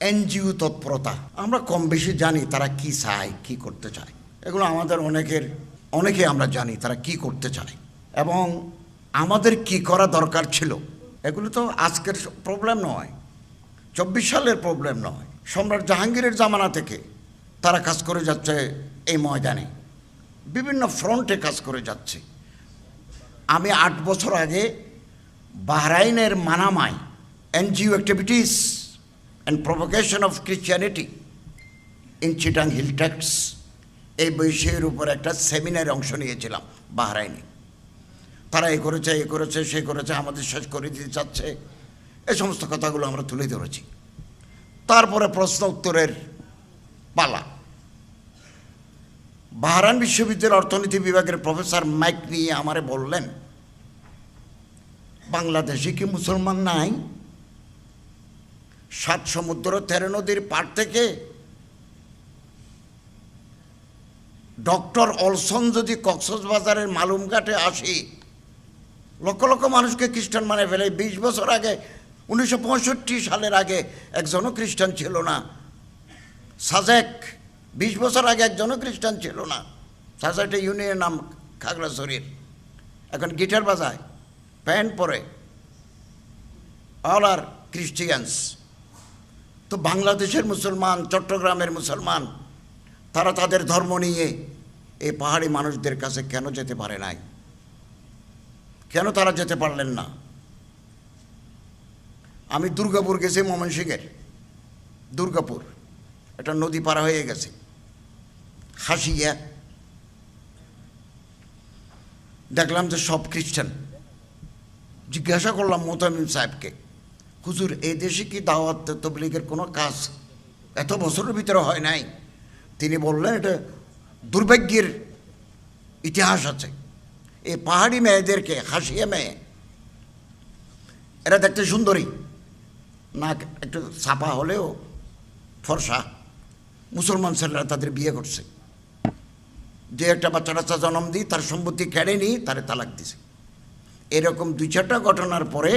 NGO তৎপরতা, আমরা কম বেশি জানি তারা কি চায়, কি করতে চায়। এগুলো আমাদের অনেকে আমরা জানি তারা কি করতে চায় এবং আমাদের কি করা দরকার ছিল। এগুলো তো আজকের প্রবলেম নয়, 24 সালের প্রবলেম নয়। সম্রাট জাহাঙ্গীরের জামানা থেকে তারা কাজ করে যাচ্ছে, এই ময়দানে বিভিন্ন ফ্রন্টে কাজ করে যাচ্ছে। আমি 8 বছর আগে বাহরাইনের মানামায় NGO activities and provocation of Christianity in Chittagong hill tracts এই বিষয়ের উপর একটা সেমিনারে অংশ নিয়েছিলাম বাহরাইনে। তারা এ করেছে সে করেছে, আমাদের শেষ করে দিতে চাচ্ছে, এই সমস্ত কথাগুলো আমরা তুলে ধরেছি। তারপরে প্রশ্ন উত্তরের পালা। বাহরাইন বিশ্ববিদ্যালয়ের অর্থনীতি বিভাগের প্রফেসর মাইক নিয়ে আমারে বললেন, বাংলাদেশে কি মুসলমান নাই? 7 সমুদ্র 13 নদীর পার থেকে ডক্টর অলসন যদি কক্সবাজারের মালুমঘাটে আসি, লক্ষ লক্ষ মানুষকে খ্রিস্টান মানে ফেলে। 20 বছর আগে 1965 সালের আগে একজনও খ্রিস্টান ছিল না। সাজেক 20 বছর আগে একজনও খ্রিস্টান ছিল না। সাজেকটা ইউনিয়নের নাম খাগড়াছড়ির, এখন গিটার বাজায়, প্যান্ট পরে, অল আর ক্রিশ্চিয়ানস। তো বাংলাদেশের মুসলমান, চট্টগ্রামের মুসলমান, তারা তাদের ধর্ম নিয়ে এই পাহাড়ি মানুষদের কাছে কেন যেতে পারে নাই? কেন তারা যেতে পারলেন না? আমি দুর্গাপুর গেছি, ময়মনসিংহের দুর্গাপুর, একটা নদী পার হয়ে গেছে, হাসিয়া। দেখলাম যে সব খ্রিস্টান। জিজ্ঞাসা করলাম মোতামিম সাহেবকে, হুজুর এই দেশে কি দাওয়াত তবলিগের কোনো কাজ এত বছরের ভিতরে হয় নাই? তিনি বললেন, এটা দুর্ভাগ্যের ইতিহাস আছে। এই পাহাড়ি মেয়েদেরকে, হাসিয়া মেয়ে, এরা দেখতে সুন্দরী, নাক একটু ছাপা হলেও ফর্সা, মুসলমান ছেলেরা তাদের বিয়ে করছে। যে একটা বাচ্চা টাচ্চা জন্ম দিই, তার সম্পত্তি কেড়ে নিই, তারে তালাক দিছে। এরকম 2-4টা ঘটনার পরে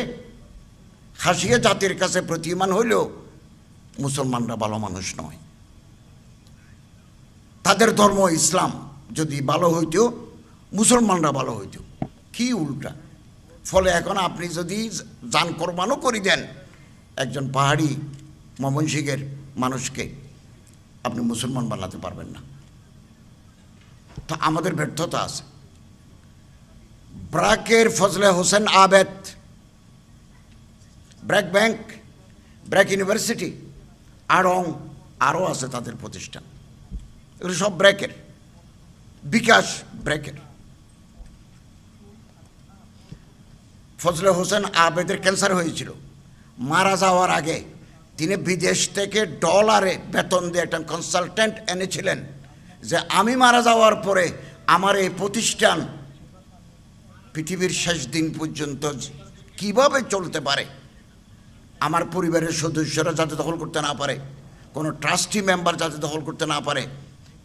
হাসিয়া জাতির কাছে প্রতীয়মান হইলেও মুসলমানরা ভালো মানুষ নয়। তাদের ধর্ম ইসলাম যদি ভালো হইতো, মুসলমানরা ভালো হইতো, কি উল্টা। ফলে এখন আপনি যদি জান কোরবানও করে দেন একজন পাহাড়ি ময়মনসিংহের মানুষকে, আপনি মুসলমান বানাতে পারবেন না। তো আমাদের ব্যর্থতা আছে। ব্র্যাকের ফজলে হোসেন আবেদ, ব্র্যাক ব্যাংক, ব্র্যাক ইউনিভার্সিটি, আরও আছে তাদের প্রতিষ্ঠান, এগুলো সব ব্র্যাকের। বিকাশ ব্র্যাকের। ফজলে হোসেন আবেদের ক্যান্সার হয়েছিল। মারা যাওয়ার আগে তিনি বিদেশ থেকে ডলারে বেতন দিয়ে একটা কনসালটেন্ট এনেছিলেন যে আমি মারা যাওয়ার পরে আমার এই প্রতিষ্ঠান পৃথিবীর শেষ দিন পর্যন্ত কিভাবে চলতে পারে, আমার পরিবারের সদস্যরা যাতে দখল করতে না পারে, কোনো ট্রাস্টি মেম্বার যাতে দখল করতে না পারে,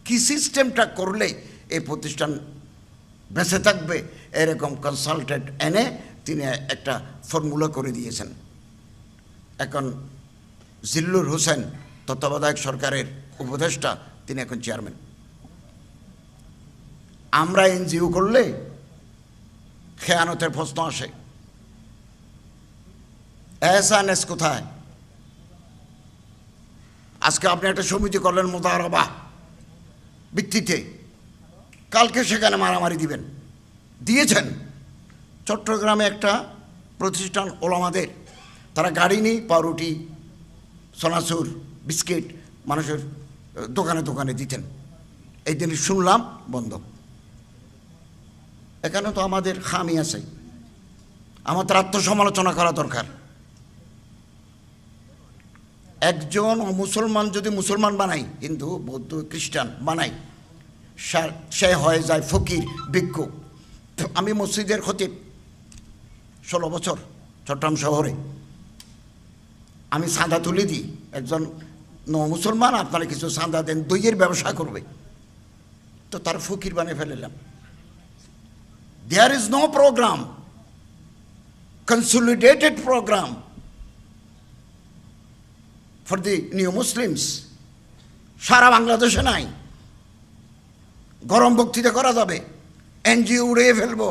কি সিস্টেমটা করলে এই প্রতিষ্ঠান বেঁচে থাকবে, এরকম কনসালটেন্ট এনে তিনি একটা ফর্মুলা করে দিয়েছেন। এখন জিল্লুর হোসেন তত্ত্বাবধায়ক সরকারের উপদেষ্টা, তিনি এখন চেয়ারম্যান। আমরা এনজিও করলে খেয়ানতের প্রশ্ন আসে, এহসানেস কোথায়? আজকে আপনি একটা সমিতি করলেন মোতারাবা ভিত্তিতে, কালকে সেখানে মারামারি দিয়েছেন। চট্টগ্রামে একটা প্রতিষ্ঠান ওলামাদের, তারা গাড়ি নিয়ে পাউরুটি, সোনাচুর, বিস্কিট মানুষের দোকানে দোকানে দিতেন। এই দিন শুনলাম বন্ধ। এখানে তো আমাদের খামি আছে, আমাদের আত্মসমালোচনা করা দরকার। একজন মুসলমান যদি মুসলমান বানাই, হিন্দু বৌদ্ধ খ্রিস্টান বানাই, সে হয়ে যায় ফকির, ভিক্ষুক। আমি মসজিদের খতিব 16 বছর চট্টগ্রাম শহরে, আমি চাঁদা তুলে দিই। একজন মুসলমান আপনারা কিছু চাঁদা দেন, দইয়ের ব্যবসা করবে, তো তার ফকির বানিয়ে ফেললাম। There is no programme, consolidated programme for the new Muslims, সারা বাংলাদেশে নাই। গরম বক্তৃতা করা যাবে, এনজিও উড়িয়ে ফেলবো,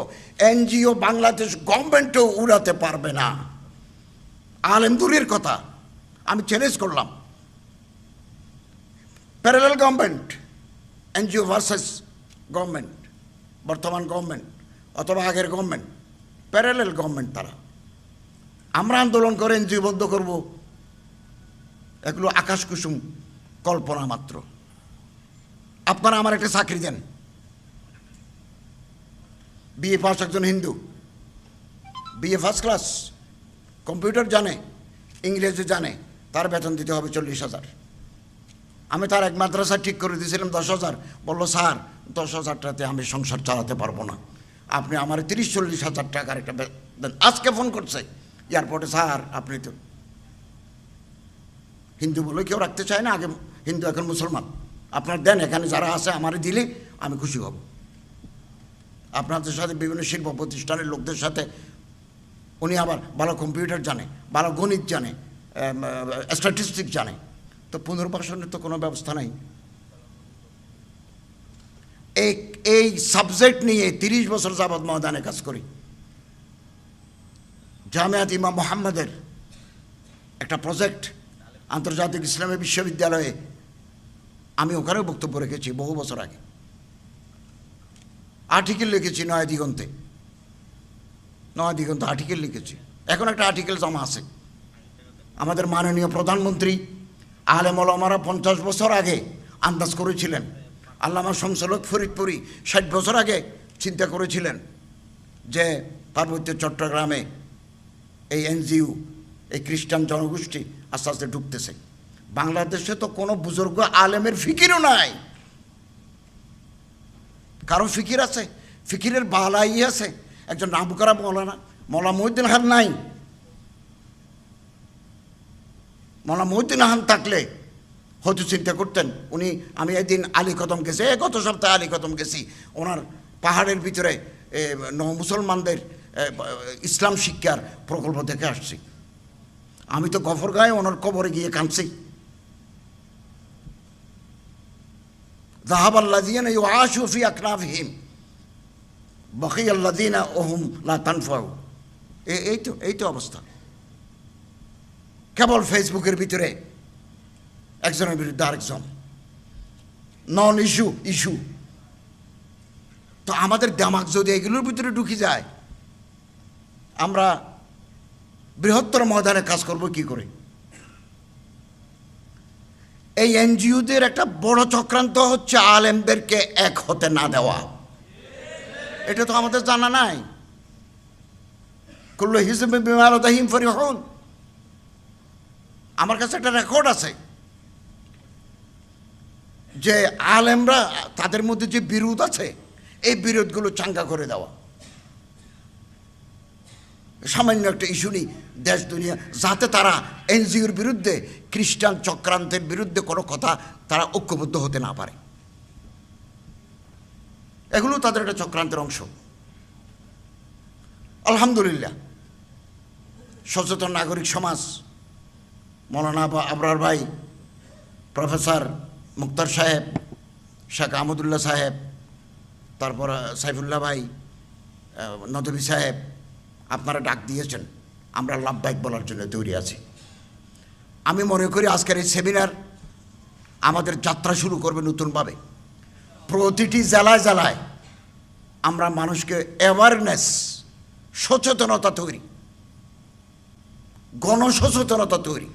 এনজিও বাংলাদেশ গভর্নমেন্টও উড়াতে পারবে না। আলেম দূরের কথা, আমি চ্যালেঞ্জ করলাম, parallel government, NGO versus government, বর্তমান গভর্নমেন্ট অথবা আগের গভর্নমেন্ট, প্যারালাল গভর্নমেন্ট তারা। আমরা আন্দোলন করে এনজিও বন্ধ করব, এগুলো আকাশ কুসুম কল্পনা মাত্র। আপনারা আমার একটা চাকরি দেন, বিএ পাস, একজন Hindu, BA first class, computer জানে, ইংরেজি জানে, তার বেতন দিতে হবে 40,000। আমি তার এক মাদ্রাসা ঠিক করে দিয়েছিলাম 10,000, বললো স্যার 10,000টাতে আমি সংসার চালাতে পারবো না, আপনি আমার 30-40,000 টাকার একটা দেন। আজকে ফোন করছে এয়ারপোর্টে, স্যার আপনি তো হিন্দু বলে কেউ রাখতে চায় না, আগে হিন্দু এখন মুসলমান, আপনার দেন, এখানে যারা আছে আমারে দিলে আমি খুশি হব। আপনাদের সাথে বিভিন্ন শিল্প প্রতিষ্ঠানের লোকদের সাথে, উনি আবার ভালো কম্পিউটার জানে, ভালো গণিত জানে, স্ট্যাটিস্টিক্স জানে, তো পুনর্বাসনের তো কোনো ব্যবস্থা নাই। এই সাবজেক্ট নিয়ে 30 বছর যাবৎ ময়দানে কাজ করি। জামিয়াত ইমাম মোহাম্মদের একটা প্রজেক্ট, আন্তর্জাতিক ইসলামী বিশ্ববিদ্যালয়ে, আমি ওখানেও বক্তব্য রেখেছি বহু বছর আগে, আর্টিকেল লিখেছি নয়া দিগন্তে আর্টিকেল লিখেছি। এখন একটা আর্টিকেল জমা আছে। আমাদের মাননীয় প্রধানমন্ত্রী আলেম ওলামারা 50 বছর আগে আন্দাজ করেছিলেন, আল্লামা শামসুল হক ফরিদপুরি 60 বছর আগে চিন্তা করেছিলেন যে পার্বত্য চট্টগ্রামে এই এনজিও, এই খ্রিস্টান জনগোষ্ঠী আস্তে আস্তে ঢুকতেছে। বাংলাদেশে তো কোনো বুজুর্গ আলেমের ফিকিরও নাই। কারো ফিকির আছে, ফিকিরের বালাই আছে, একজন নামকরা মৌলানা মহিউদ্দিন খান নাই। মৌলানা মহিউদ্দিন খান থাকলে হয়তো চিন্তা করতেন উনি। আমি একদিন আলী কদম গেছি, গত সপ্তাহে আলী কদম গেছি, ওনার পাহাড়ের ভিতরে মুসলমানদের ইসলাম শিক্ষার প্রকল্প দেখে আসছি। আমি তো গফরগাঁয়ে ওনার কবরে গিয়ে কাঁদছি। যাহাবাল্লাযীনা ইউআশু ফি আকনাফিহিম বাকিয়াল্লাযীনা ওহুম লা তানফাউ। এই তো অবস্থা। কেবল ফেসবুকের ভিতরে একজনের বিরুদ্ধে আরেকজন, নন ইস্যু। তো আমাদের দিমাগ যদি এগুলোর ভিতরে ঢুকে যায়, আমরা বৃহত্তর ময়দানে কাজ করব কি করে? এই এনজিওদের একটা বড় চক্রান্ত হচ্ছে আলেমদেরকে এক হতে না দেওয়া। এটা তো আমাদের জানা নাই। কুল্লু হিজবিন বিমা লাদাইহিম ফারিহুন, আমার কাছে একটা রেকর্ড আছে যে আলেমরা তাদের মধ্যে যে বিরোধ আছে, এই বিরোধগুলো চাঙ্গা করে দেওয়া। সামান্য একটা ইস্যু নেই দেশ দুনিয়া, যাতে তারা এনজিওর বিরুদ্ধে, খ্রিস্টান চক্রান্তের বিরুদ্ধে কোনো কথা তারা ঐক্যবদ্ধ হতে না পারে। এগুলো তাদের একটা চক্রান্তের অংশ। আলহামদুলিল্লাহ, সচেতন নাগরিক সমাজ, মৌলানা আবরার ভাই, প্রফেসর মুক্তার সাহেব, শেখ আহমদুল্লাহ সাহেব, তারপর সাইফুল্লাহ ভাই, নদভী সাহেব, আপনারা ডাক দিয়েছেন, আমরা লাভবাহিক বলার জন্য তৈরি আছি। আমি মনে করি আজকের এই সেমিনার আমাদের যাত্রা শুরু করবে নতুনভাবে। প্রতিটি জেলায় জেলায় আমরা মানুষকে অ্যাওয়ারনেস, সচেতনতা তৈরি, গণসচেতনতা তৈরি।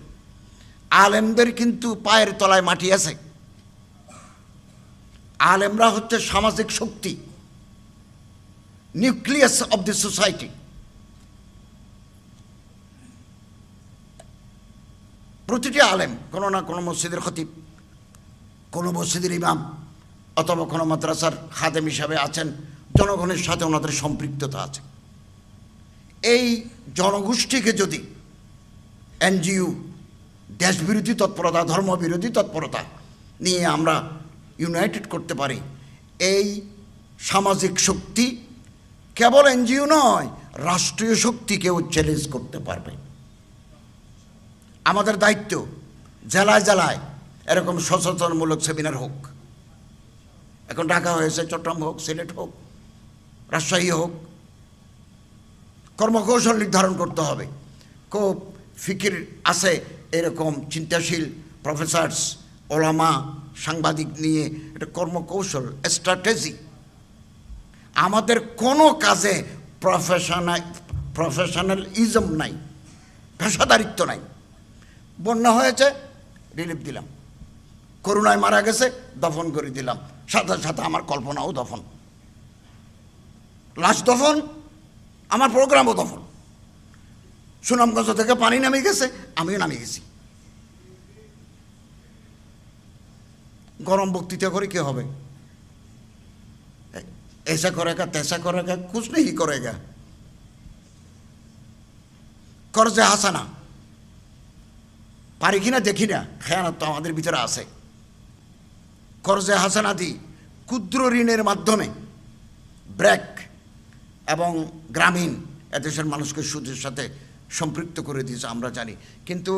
আলেমদের কিন্তু পায়ের তলায় মাটি আছে। আলেমরা হচ্ছে সামাজিক শক্তি, নিউক্লিয়াস অব দি সোসাইটি। প্রতিটি আলেম কোনো না কোনো মসজিদের খতিব, কোনো মসজিদের ইমাম, অথবা কোনো মাদ্রাসার খাদেম হিসাবে আছেন। জনগণের সাথে ওনাদের সম্পৃক্ততা আছে। এই জনগোষ্ঠীকে যদি এনজিও, দেশবিরোধী তৎপরতা, ধর্মবিরোধী তৎপরতা নিয়ে আমরা ইউনাইটেড করতে পারি, এই সামাজিক শক্তি কেবল এনজিও নয়, রাষ্ট্রীয় শক্তিকেও চ্যালেঞ্জ করতে পারবে। আমাদের দায়িত্ব জেলায় জেলায় এরকম সচেতনমূলক সেমিনার হোক। এখন ঢাকা হয়েছে, চট্টগ্রাম হোক, সিলেট হোক, রাজশাহী হোক। কর্মকৌশল নির্ধারণ করতে হবে। খুব ফিকির আছে এরকম চিন্তাশীল প্রফেসরস, ওলামা, সাংবাদিক নিয়ে এটা কর্মকৌশল, স্ট্র্যাটেজি। আমাদের কোনো কাজে প্রফেশনালিজম নাই, পেশাদারিত্ব নাই। বন্যা হয়েছে, রিলিফ দিলাম। করোনায় মারা গেছে, দফন করে দিলাম। সাথে সাথে আমার কল্পনাও দফন, লাশ দফন, আমার প্রোগ্রামও দফন। সুনামগঞ্জ থেকে পানি নামে গেছে, আমিও নামে গেছি। গরম বক্তৃতা করে কি হবে? ऐसा करेगा तैसा करेगा, कुछ नहीं करेगा। कर्जे हासाना পারি কিনা দেখি না, খেয়ানত তো আমাদের ভিতরে আছে। কর্জে হাসানা দি ক্ষুদ্র ঋণের মাধ্যমে ব্র্যাক এবং গ্রামীণ এদেশের মানুষকে সুদের সাথে সম্পৃক্ত করে দিয়েছে, আমরা জানি। কিন্তু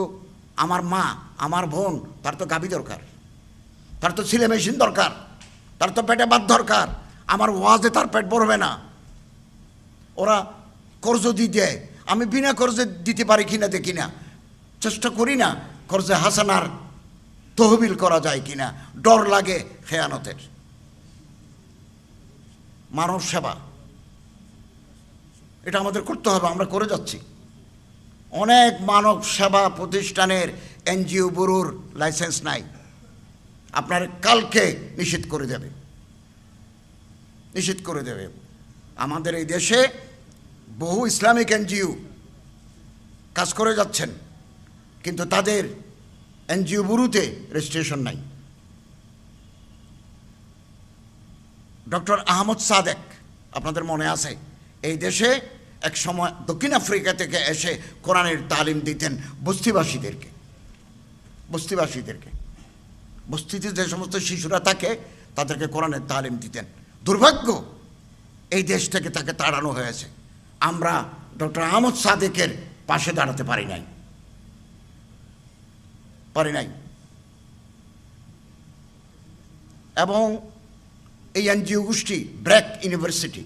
আমার মা, আমার বোন, তার তো গাভী দরকার, তার তো ছেলে মেশিন দরকার, তার তো পেটে ভাত দরকার। আমার ওয়াজে তার পেট ভরবে না। ওরা কর্জ দিয়ে দেয়, আমি বিনা কর্জে দিতে পারি কিনা দেখি না, চেষ্টা করি না কর্জে হাসানার তহবিল করা যায় কিনা। ডর লাগে খেয়ানতের। মানব সেবা, এটা আমাদের করতে হবে, আমরা করে যাচ্ছি। অনেক মানব সেবা প্রতিষ্ঠানের এনজিও ব্যুরোর লাইসেন্স নাই। আপনার কালকে নিষেধ করে দেবে, নিষেধ করে দেবে। আমাদের এই দেশে বহু ইসলামিক এনজিও কাজ করে যাচ্ছেন, কিন্তু তাদের এনজিও ব্যুরোতে রেজিস্ট্রেশন নাই। ডক্টর আহমদ সাদেক, আপনাদের মনে আছে, এই দেশে এক সময় দক্ষিণ আফ্রিকা থেকে এসে কোরআনের তালিম দিতেন বস্তিবাসীদেরকে। বস্তিতে যে সমস্ত শিশুরা থাকে তাদেরকে কোরআনের তালিম দিতেন। দুর্ভাগ্য, এই দেশ থেকে তাকে তাড়ানো হয়েছে। আমরা ডক্টর আহমদ সাদেকের পাশে দাঁড়াতে পারি নাই। এবং এই এনজিও গোষ্ঠী ব্র্যাক ইউনিভার্সিটি,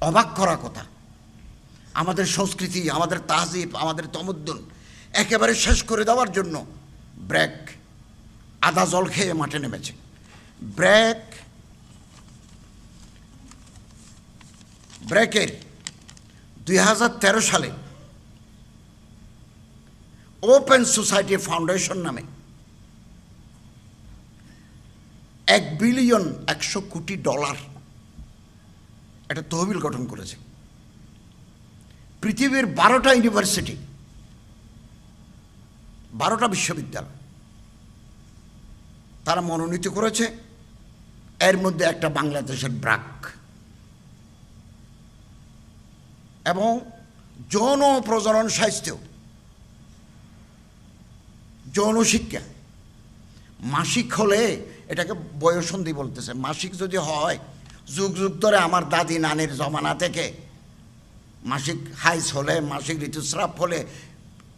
অবাক করা কথা, আমাদের সংস্কৃতি, আমাদের তাহজিব, আমাদের তমদ্দুন একেবারে শেষ করে দেওয়ার জন্য ব্র্যাক আদা জল খেয়ে মাঠে নেমেছে। ব্র্যাকের 2013 সালে ওপেন সোসাইটি ফাউন্ডেশন নামে $1 বিলিয়ন $100 কোটি একটা তহবিল গঠন করেছে। পৃথিবীর 12টা ইউনিভার্সিটি, 12টা বিশ্ববিদ্যালয় তারা মনোনীত করেছে। এর মধ্যে একটা বাংলাদেশের ব্র্যাক। এবং যৌন প্রজনন স্বাস্থ্য, যৌন শিক্ষা, মাসিক হলে এটাকে বয়ঃসন্ধি বলতেছে। মাসিক যদি হয়, যুগ যুগ ধরে আমার দাদি নানির জমানা থেকে মাসিক হাইস হলে, মাসিক ঋতুস্রাব হলে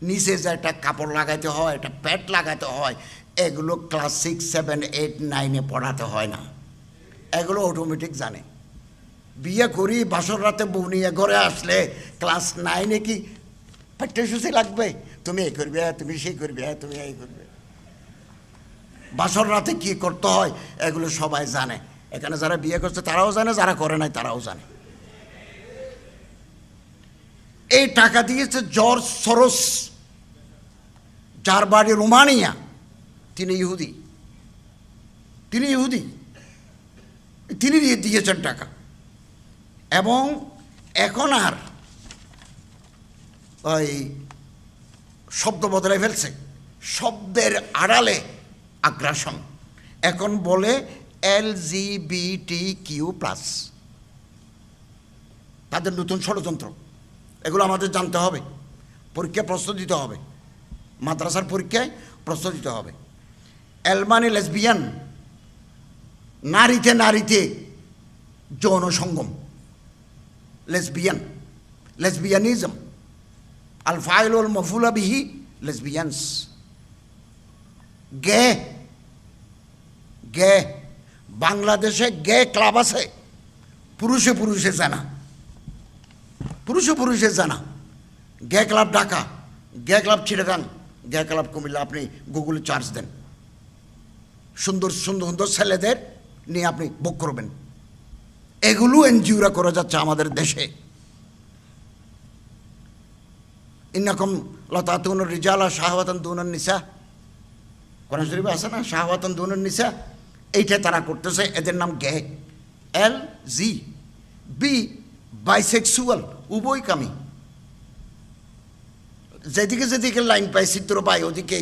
নিচে যে একটা কাপড় লাগাইতে হয়, একটা প্যাড লাগাতে হয়, এগুলো ক্লাস 6, 7, 8, 9 পড়াতে হয় না। এগুলো অটোমেটিক জানে। বিয়ে করি বাসর রাতে বউ নিয়ে ঘরে আসলে ক্লাস 9 কি পাঠ্যসূচি লাগবে, তুমি এই করবে, তুমি সেই করবে, তুমি এই করবে। বাসর রাতে কি করতে হয় এগুলো সবাই জানে। এখানে যারা বিয়ে করছে তারাও জানে, যারা করে নাই তারাও জানে। এই টাকা দিয়েছে জর্জ সরোস, যার বাড়ি রোমানিয়া। তিনি ইহুদি, তিনি দিয়েছেন টাকা। এবং এখন আর ওই শব্দ বদলে ফেলছে, শব্দের আড়ালে আগ্রাসন। এখন বলে LGBTQ+, তাদের নতুন ষড়যন্ত্র। এগুলো আমাদের জানতে হবে, পরীক্ষা প্রশ্ন দিতে হবে, মাদ্রাসার পরীক্ষায় প্রশ্ন দিতে হবে। এল মানে লেসবিয়ান, নারীতে যৌন সঙ্গম, লেসবিয়ানিজম। আল ফাইল ওয়াল মফুলা বিহি লেসবিয়ানস। গে গে বাংলাদেশে গে ক্লাব আছে, পুরুষে পুরুষে জানা, পুরুষে পুরুষে জানা। গে ক্লাব ঢাকা, গে ক্লাব চিটাগাং, গে ক্লাব কুমিল্লা। আপনি গুগলে চার্জ দেন, সুন্দর সুন্দর সুন্দর ছেলেদের নিয়ে আপনি বুক করবেন। এগুলো এনজিওরা করে যাচ্ছে আমাদের দেশে। ইন্নাকুম লাতাতুনুর রিজালা শাহওয়াতান দুনান নিসা, কোরআন শরীফে আছে না, শাহওয়াতান দুনান নিসা। এইটা তারা করতেছে, এদের নাম গে। LGB bisexual, উভয়কামী। যেদিকে যেদিকে লাইন পায় চিত্র পায় ওদিকে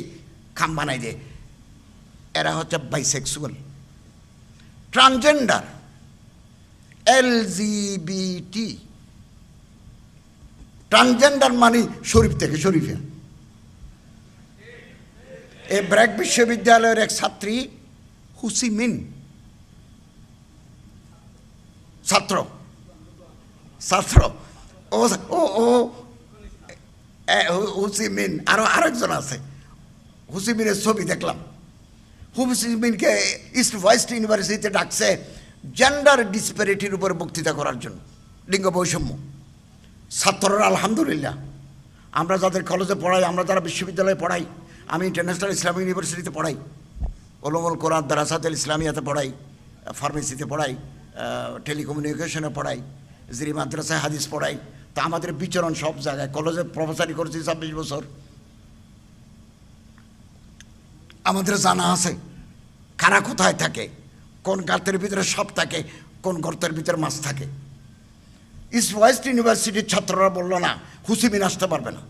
খাম বানাই দেয়। এরা হচ্ছে বাইসেক্সুয়াল। ট্রান্সজেন্ডার LGBT, ট্রান্সজেন্ডার মানে শরীফ থেকে শরীফে। এই ব্র্যাক বিশ্ববিদ্যালয়ের এক ছাত্রী হুসিমিন, ছাত্র ছাত্র ও ও ও হুসিমিন, আরেকজন আছে। হুসিমিনের ছবি দেখলাম। হুসিমিনকে ইস্ট ওয়েস্ট ইউনিভার্সিটিতে ডাকছে জেন্ডার ডিসপ্যারিটির উপর বক্তৃতা করার জন্য, লিঙ্গ বৈষম্য। ছাত্ররা আলহামদুলিল্লাহ, আমরা যাদের কলেজে পড়াই, আমরা যারা বিশ্ববিদ্যালয়ে পড়াই, আমি ইন্টারন্যাশনাল ইসলামিক ইউনিভার্সিটিতে পড়াই, উলুমুল কোরআন দারাসাতুল ইসলামিয়াতে পড়াই, ফার্মেসিতে পড়াই, টেলিকমিউনিকেশনে পড়াই, জিরি মাদ্রাসায় হাদিস পড়াই। তা আমাদের বিচরণ সব জায়গায়। কলেজে প্রফেসরি করেছি 26 বছর। আমাদের জানা আছে কারা কোথায় থাকে, কোন গার্তের ভিতরে সাপ থাকে, কোন গর্তের ভিতরে মাছ থাকে। ইস্ট ওয়েস্ট ইউনিভার্সিটির ছাত্ররা বলল না হুসিমিন আসতে পারবে না।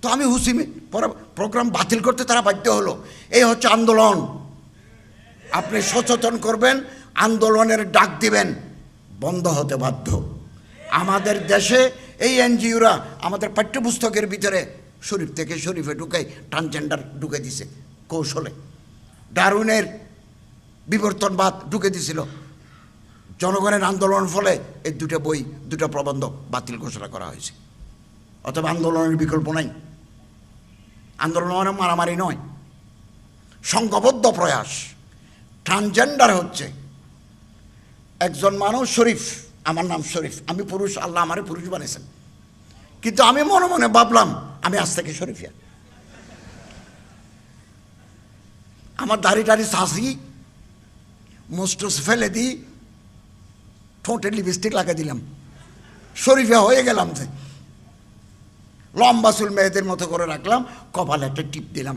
তো আমি হুসিমিন প্রোগ্রাম বাতিল করতে তারা বাধ্য হলো। এই হচ্ছে আন্দোলন। আপনি সচেতন করবেন, আন্দোলনের ডাক দিবেন, বন্ধ হতে বাধ্য। আমাদের দেশে এই এনজিওরা আমাদের পাঠ্যপুস্তকের ভিতরে শরীফ থেকে শরীফে ঢুকে ট্রান্সজেন্ডার ঢুকে দিছে কৌশলে। ডারউইনের বিবর্তনবাদ ঢুকে দিছিল। জনগণের আন্দোলন ফলে এই দুটো বই, দুটো প্রবন্ধ বাতিল ঘোষণা করা হয়েছে। অথবা আন্দোলনের বিকল্প নাই। আন্দোলন মানে মারামারি নয়, সংঘবদ্ধ প্রয়াস। ট্রান্সজেন্ডার হচ্ছে একজন মানুষ শরীফ, আমার নাম শরীফ, আমি পুরুষ, আল্লাহ আমারে পুরুষ বানিয়েছেন, কিন্তু আমি মনে মনে ভাবলাম আমি আজ থেকে শরীফিয়া। আমার দাড়ি টাড়ি ছাঁচি, মোস্টস ফেলে দিই, ঠোঁটে লিপস্টিক লাগিয়ে দিলাম, শরীফিয়া হয়ে গেলাম। যে লম্বা চুল মেয়েদের মতো করে রাখলাম, কপালে একটা টিপ দিলাম,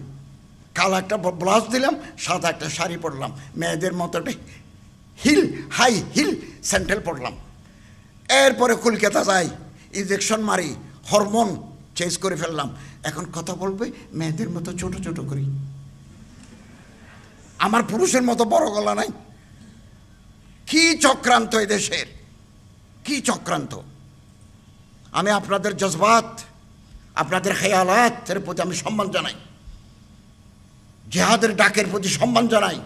কালো একটা ব্লাউজ দিলাম, সাদা একটা শাড়ি পরলাম, মেয়েদের মতো একটা হিল, হাই হিল স্যান্ডেল পরলাম। এরপরে কলকাতা যাই, ইঞ্জেকশন মারি, হরমোন চেঞ্জ করে ফেললাম। এখন কথা বলবে মেয়েদের মতো ছোট ছোট করি। আমার পুরুষের মতো বড় গলা নাই। কি চক্রান্ত এদেশের, কি চক্রান্ত! আমি আপনাদের জজবাত, আপনাদের খেয়ালাতের প্রতি আমি সম্মান জানাই, জিহাদের ডাকের প্রতি সম্মান জানাই।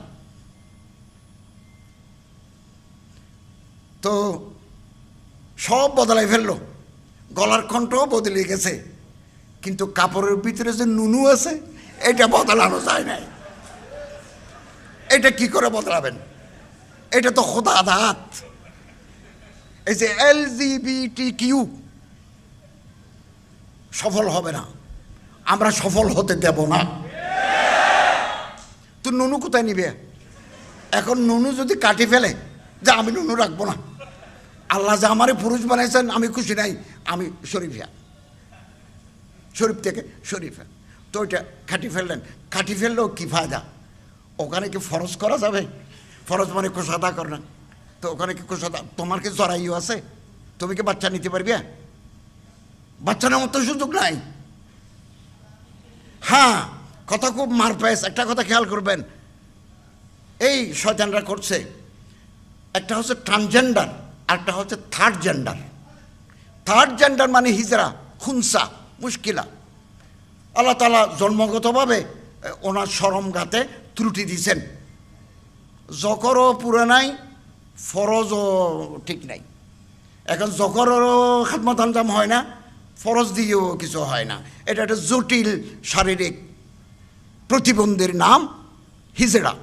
তো সব বদলাই ফেললো, গলার কণ্ঠও বদলে গেছে, কিন্তু কাপড়ের ভিতরে যে নুনু আছে এটা বদলানো যায় নাই। এটা কি করে বদলাবেন? এটা তো খোদা দাত। এই যে LGBTQ সফল হবে না, আমরা সফল হতে দেব না। তো নুনু কোথায় নিবে? এখন নুনু যদি কাটি ফেলে যে আমি নুনু রাখবো না, আল্লাহ যে আমারে পুরুষ বানাইছেন আমি খুশি নাই, আমি শরীফিয়া, শরীফ থেকে শরীফা। তো ওইটা কাটি ফেললেন, কাটি ফেললেও কি ফায়দা? ওখানে কি ফরজ করা যাবে? ফরজ মানে কোষাদা কর না, তো ওখানে কি কোষাদা? তোমার কি জরাইও আছে? তুমি কি বাচ্চা নিতে পারবে? বাচ্চা নেওয়ার তো সুযোগ নাই। হ্যাঁ, কথা খুব মারপ্যাচ। একটা কথা খেয়াল করবেন, এই শয়তানরা করছে, একটা হচ্ছে ট্রান্সজেন্ডার, আরেকটা হচ্ছে থার্ড জেন্ডার। থার্ড জেন্ডার মানে হিজরা, খুনসা, মুশকিলা। আল্লাহ তাআলা জন্মগতভাবে ওনার শরমঘাতে ত্রুটি দিয়েছেন। জকরও পুরো নাই, ফরজও ঠিক নাই। এখন জকরেরও খাদমত আঞ্জাম হয় না, ফরজ দিয়েও কিছু হয় না। এটা একটা জটিল শারীরিক প্রতিবন্ধীর নাম হিজড়া।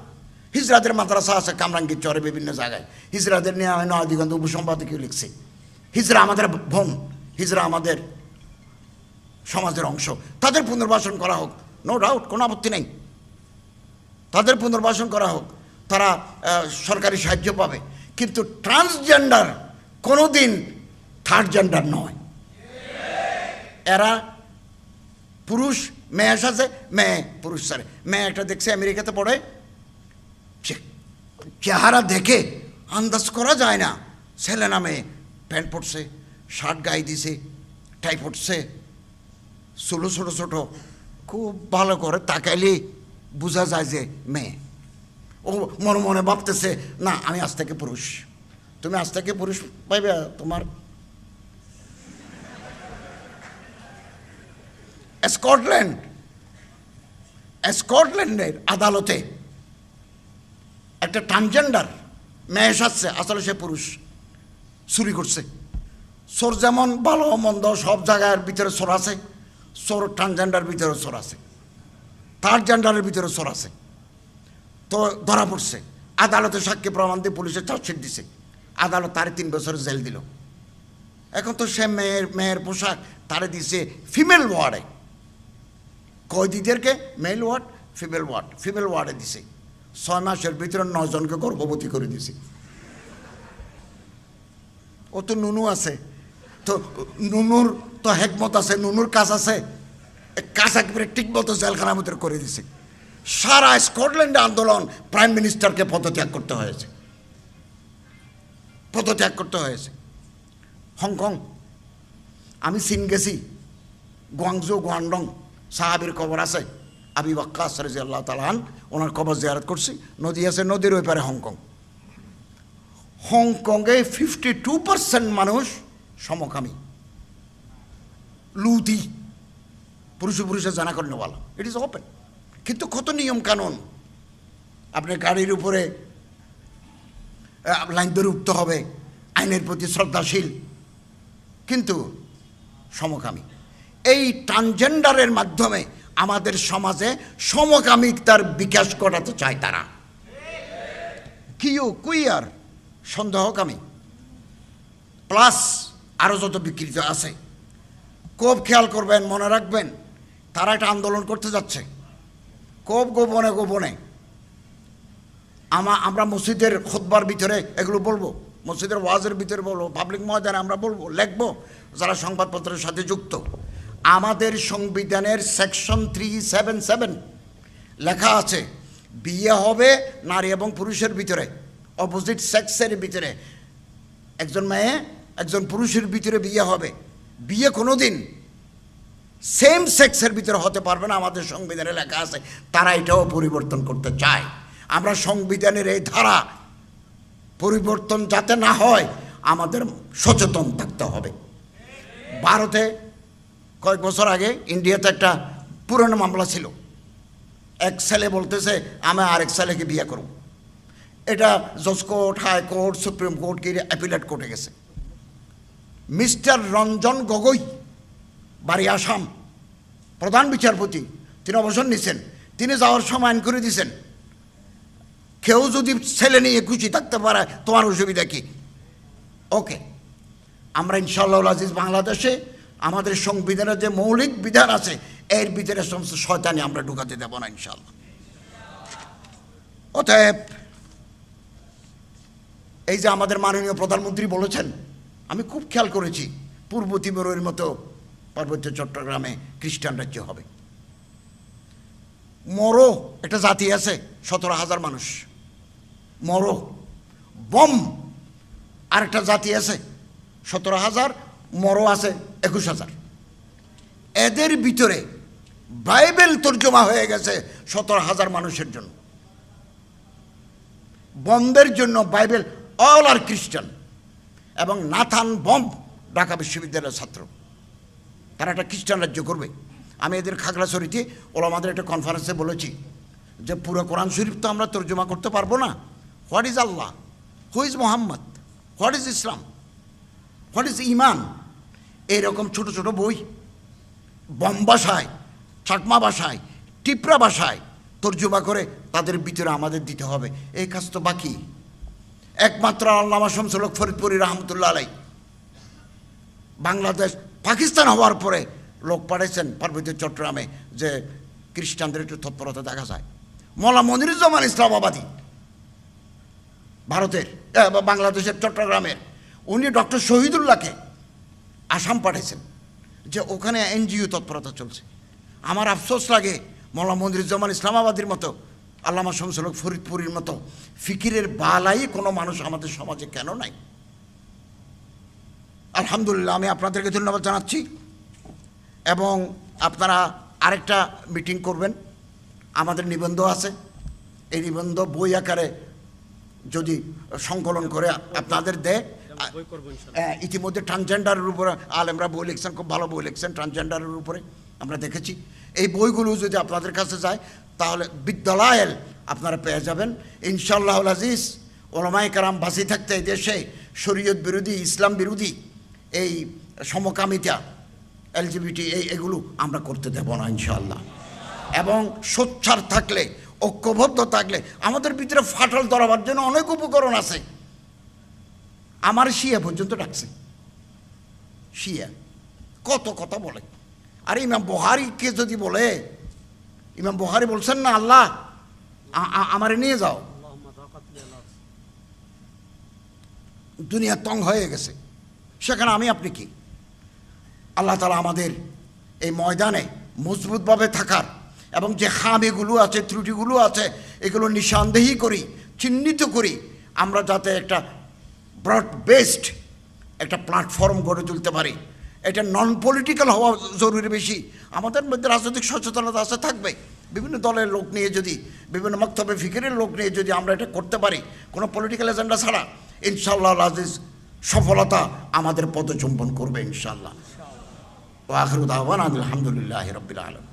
হিজড়াদের মাদ্রাসা আছে কামরাঙ্গীর চরে বিভিন্ন জায়গায়। হিজড়াদের নিয়ে নয় দিগন্ত উপসম্পাদকীয় লিখছে। হিজড়া আমাদের বোন, হিজড়া আমাদের সমাজের অংশ। তাদের পুনর্বাসন করা হোক, নো ডাউট, কোনো আপত্তি নেই। তাদের পুনর্বাসন করা হোক, তারা সরকারি সাহায্য পাবে। কিন্তু ট্রান্সজেন্ডার কোনো দিন থার্ড জেন্ডার নয়। এরা পুরুষ, মেয়ে সাজে, মেয়ে পুরুষ সারে। মেয়ে একটা দেখছে আমেরিকাতে পড়ে, চেহারা দেখে আন্দাজ করা যায় না ছেলে না মেয়ে। প্যান্ট পরছে, শার্ট গায়ে দিছে, টাই পরছে, ছোটো ছোটো ছোটো, খুব ভালো করে তাকাইলে বোঝা যায় যে মেয়ে। ও মনে মনে ভাবতেছে, না আমি আজ থেকে পুরুষ। তুমি আজ থেকে পুরুষ পাইবে। তোমার স্কটল্যান্ডের আদালতে একটা ট্রান্সজেন্ডার মেয়ে সাজছে, আসলে সে পুরুষ, চুরি করছে। চোর যেমন ভালো মন্দ সব জায়গার ভিতরে চোর আছে, চোর ট্রান্সজেন্ডার ভিতরে চোর আছে, থার্ড জেন্ডারের ভিতরে চোর আছে। তো ধরা পড়ছে, আদালতে সাক্ষী প্রমাণ দিয়ে পুলিশে চার্জশিট দিছে, আদালত তারে 3 বছরের জেল দিল। এখন তো সে মেয়ের পোশাক তারে দিছে ফিমেল ওয়ার্ডে। কয়েদিদেরকে মেল ওয়ার্ড, ফিমেল ওয়ার্ডে দিছে। 6 মাসের ভিতরে 9 জনকে গর্ভবতী করে দিছে। ও তো নুনু আছে, তো নুনুর তো হেকমত আছে, নুনুর কাজ আছে, কাজ একেবারে ঠিক মতো জেলখানার ভিতরে করে দিছে। সারা স্কটল্যান্ডে আন্দোলন, প্রাইম মিনিস্টারকে পদত্যাগ করতে হয়েছে। হংকং, আমি চীন গেছি, গুয়াংজু, গুয়ান্ডং, সাহাবির কবর আছে, আবু ওয়াক্কাস রাদিয়াল্লাহু তাআলা আনহু, ওনার কবর জিয়ারত করছি। নদী আছে, নদীর ওই পারে হংকং। হংকংয়ে 52% মানুষ সমকামী, লুতি, পুরুষে জানা করেন বলা, ইট ইজ ওপেন। কিন্তু কত নিয়ম কানুন, আপনার গাড়ির উপরে লাইন ধরে উঠতে হবে, আইনের প্রতি শ্রদ্ধাশীল, কিন্তু সমকামী। এই ট্রান্সজেন্ডারের মাধ্যমে আমাদের সমাজে সমকামিতার বিকাশ ঘটাতে চায় তারা। কুইয়ার, সন্দেহকামী, প্লাস আরও যত বিকৃত আছে, খুব খেয়াল করবেন, মনে রাখবেন, তারা একটা আন্দোলন করতে যাচ্ছে খুব গোপনে। আমরা মসজিদের খুতবার ভিতরে এগুলো বলবো, মসজিদের ওয়াজের ভিতরে বলবো, পাবলিক ময়দানে আমরা বলবো, লিখবো, যারা সংবাদপত্রের সাথে যুক্ত। আমাদের সংবিধানের সেকশন 377 লেখা আছে, বিয়ে হবে নারী এবং পুরুষের ভিতরে, অপোজিট সেক্সের ভিতরে। একজন মেয়ে একজন পুরুষের ভিতরে বিয়ে হবে। বিয়ে কোনো দিন সেম সেক্সের ভিতরে হতে পারবে না, আমাদের সংবিধানে লেখা আছে। তারা এটাও পরিবর্তন করতে চায়। আমরা সংবিধানের এই ধারা পরিবর্তন যাতে না হয়, আমাদের সচেতন থাকতে হবে। ভারতে কয়েক বছর আগে, ইন্ডিয়াতে একটা পুরনো মামলা ছিল। এক ছেলে বলতেছে, আমি আরেক ছেলেকে বিয়ে করব। এটা জজ কোর্ট, হাইকোর্ট, সুপ্রিম কোর্ট কি অ্যাপিলেট কোর্টে গেছে। মিস্টার রঞ্জন গগৈ, বাড়ি আসাম, প্রধান বিচারপতি, তিনি অবসর নিছেন। তিনি যাওয়ার সময় আইন করে দিয়েছেন, কেউ যদি ছেলে নিয়ে খুশি থাকতে পারে, তোমার অসুবিধা কি? ওকে, আমরা ইনশাআল্লাহ আজিজ বাংলাদেশে আমাদের সংবিধানের যে মৌলিক বিধান আছে, এর ভিতরে সমস্ত শয়তানি আমরা ঢুকাতে দেব না ইনশাআল্লাহ। অতএব এই যে আমাদের মাননীয় প্রধানমন্ত্রী বলেছেন, আমি খুব খেয়াল করেছি, পূর্ব তিমুরের মতো পার্বত্য চট্টগ্রামে খ্রিস্টান রাজ্য হবে। মরো একটা জাতি আছে, 17,000 মানুষ। মরো বম আরেকটা জাতি আছে, 17,000, মরো আছে 21,000। এদের ভিতরে বাইবেল তর্জমা হয়ে গেছে 17,000 মানুষের জন্য। বমদের জন্য বাইবেল, অল আর খ্রিস্টান। এবং নাথান বম ঢাকা বিশ্ববিদ্যালয়ের ছাত্র, তারা একটা খ্রিস্টান রাজ্য করবে। আমি এদের খাগড়াছড়িতে ওলামাদের একটা কনফারেন্সে বলেছি যে পুরো কোরআন শরীফ তো আমরা তর্জমা করতে পারবো না। What is Allah, who is Muhammad, what is Islam, what is ইমান, এইরকম ছোট ছোট বই বম ভাষায়, চাকমা ভাষায়, টিপরা ভাষায় তর্জমা করে তাদের ভিতরে আমাদের দিতে হবে, এই কাজ তো বাকি। একমাত্র আল্লামা শামসুল হক ফরিদপুরি রহমতুল্লাহ আলাই বাংলাদেশ পাকিস্তান হওয়ার পরে লোক পাঠাইছেন পার্বত্য চট্টগ্রামে যে খ্রিস্টানদের একটু তৎপরতা দেখা যায়। মৌলানা মনিরুজ্জামান ইসলামাবাদী ভারতের বাংলাদেশের চট্টগ্রামের, উনি ডক্টর শহীদুল্লাহকে আসাম পাঠাইছেন যে ওখানে এনজিও তৎপরতা চলছে। আমার আফসোস লাগে মৌলানা মনিরুজ্জামান ইসলামাবাদীর মতো, আল্লামা শামসুল হক ফরিদপুরির মতো ফিকিরের বালাই কোনো মানুষ আমাদের সমাজে কেন নাই। আলহামদুলিল্লাহ, আমি আপনাদেরকে ধন্যবাদ জানাচ্ছি। এবং আপনারা আরেকটা মিটিং করবেন, আমাদের নিবন্ধ আছে, এই নিবন্ধ বই আকারে যদি সংকলন করে আপনাদের দেয়। ইতিমধ্যে ট্রান্সজেন্ডারের উপরে আলেমরা বই লিখছেন, খুব ভালো বই লিখছেন ট্রান্সজেন্ডারের উপরে, আমরা দেখেছি। এই বইগুলো যদি আপনাদের কাছে যায় তাহলে বিদ্যালয়ের আপনারা পেয়ে যাবেন ইনশাআল্লাহ আজিজ। ওলামায়ে কেরাম বাঁচি থাকতে এই দেশে শরীয়ত বিরোধী, ইসলাম বিরোধী এই সমকামিতা, এলজিবিটি এগুলো আমরা করতে দেব না ইনশাআল্লাহ। এবং সোচ্চার থাকলে, ঐক্যবদ্ধ থাকলে আমাদের ভিতরে ফাটল ধরাবার জন্য অনেক উপকরণ আছে। আমার শিয়া পর্যন্ত ডাকছে, শিয়া কত কথা বলে। আর ইমাম বুখারীকে যদি বলে, ইমাম বুখারী বলছেন না আল্লাহ আমারে নিয়ে যাও, দুনিয়া তং হয়ে গেছে, সেখানে আমি আপনি কি? আল্লাহ তাআলা আমাদের এই ময়দানে মজবুতভাবে থাকার এবং যে খামিগুলো আছে, ত্রুটিগুলো আছে, এগুলো নিঃসন্দেহী করি, চিহ্নিত করি, আমরা যাতে একটা ব্রড বেসড একটা প্ল্যাটফর্ম গড়ে তুলতে পারি। এটা নন পলিটিক্যাল হওয়া জরুরি বেশি। আমাদের মধ্যে রাজনৈতিক সচেতনতা আছে, থাকবে। বিভিন্ন দলের লোক নিয়ে যদি, বিভিন্ন মক্তবে ফিকিরের লোক নিয়ে যদি আমরা এটা করতে পারি কোনো পলিটিক্যাল এজেন্ডা ছাড়া, ইনশাআল্লাহ আজিজ সফলতা আমাদের পদচুম্বন করবে ইনশাআল্লাহ। ওয়া আখিরু দাওয়ানা আলহামদুলিল্লাহি রাব্বিল আলামিন।